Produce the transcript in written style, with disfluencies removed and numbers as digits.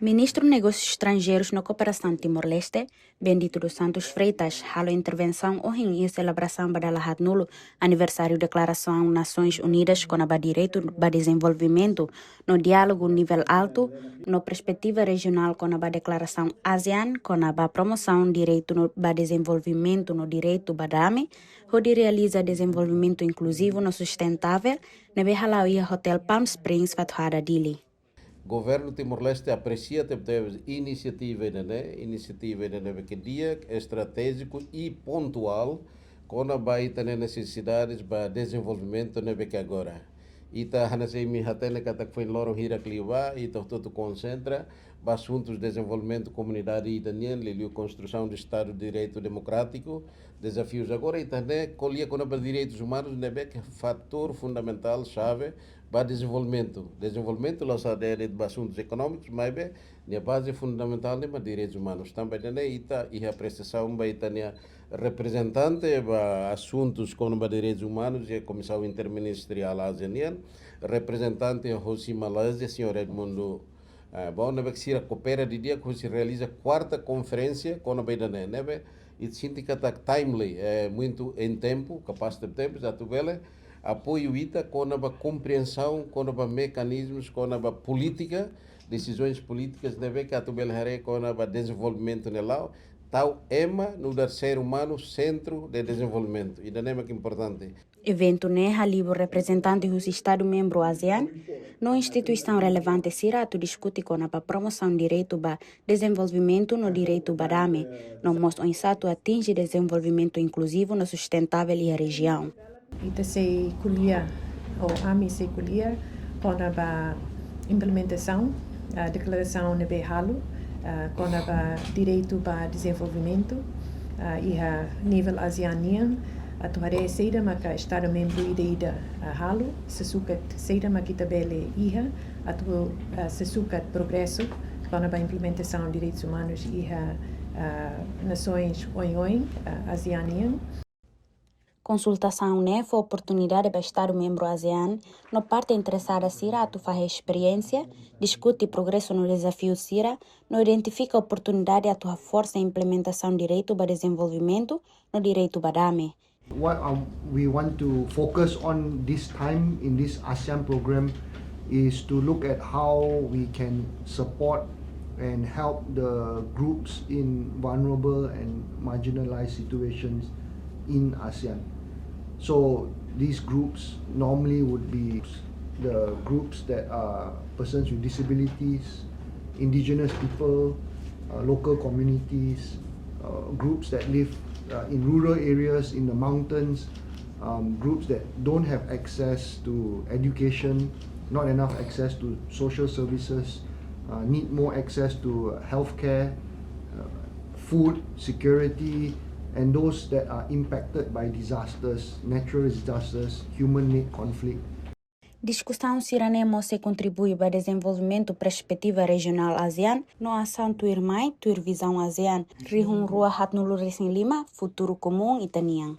Ministro de Negócios Estrangeiros na Cooperação Timor-Leste, Bendito dos Santos Freitas, halo intervenção hoje em celebração da Lahat Nulo, aniversário da Declaração Nações Unidas com o direito ao desenvolvimento, no diálogo nível alto, na perspectiva regional com a Declaração ASEAN, com a promoção do direito ao desenvolvimento no direito badame, onde realiza desenvolvimento inclusivo no sustentável, na Behalaia Hotel Palm Springs, Fatuhada Dili. Governo Timor-Leste aprecia iniciativa que dia estratégico e pontual quando vai ter necessidades para desenvolvimento que agora. Ita hanasei mi hatene kata foi loro hira kliwa ita todo concentra para assuntos de desenvolvimento comunidade italiana, liliu construção do Estado de Direito Democrático, desafios agora itane colhia com os direitos humanos nebe que fator fundamental chave para desenvolvimento lá sabe de assuntos econômicos, mas bem a base fundamental de direitos humanos também né ita e a prestação vai itania representante para assuntos com os direitos humanos e a Comissão Interministerial ASEAN, representante Rosi Malásia, senhor Edmundo bom, nebe que se coopera de dia que se realiza a quarta conferência com a Beidane, nebe e sinto que está timely, muito em tempo, capaz de tempo, já tu vê apoio ita com a compreensão, com a mecanismos, com a política, decisões políticas, nebe que a tu vê com o desenvolvimento nela, tal no dar ser humano centro de desenvolvimento, e da que importante. Evento Neha Libo representante dos Estados-membros ASEAN, no instituição relevante Sirato discute com a promoção do direito ao desenvolvimento no direito badame, no mostro em Sato atinge desenvolvimento inclusivo no sustentável e a região. Ita se colher, ou AMI se colher, com a implementação da declaração de Behalo, com o direito para desenvolvimento e a nível ASEAN, a tuare seida maka Estado membro ida halo, se sukat seida makita bele iha, a tu se sukat progresso com a implementação de direitos humanos e nações oin ASEAN. Consultação foi oportunidade para Estado-membro ASEAN, no parte interessada Sira a fazer experiência, discute progresso no desafio Sira, no identifica oportunidade a tua força em implementação direito para desenvolvimento no direito badame. What we want to focus on this time in this ASEAN program is to look at how we can support and help the groups in vulnerable and marginalized situations in ASEAN. So these groups normally would be the groups that are persons with disabilities, indigenous people, local communities, groups that live in rural areas, in the mountains, groups that don't have access to education, not enough access to social services, need more access to healthcare, food security, and those that are impacted by disasters, natural disasters, human-made conflict. Discussão Siranemo se contribui para o desenvolvimento perspectiva regional ASEAN, no ação Tuir Mai, Tuir Visão ASEAN, Rihun Rua Hatnulu Recém Lima, Futuro Comum Itanian.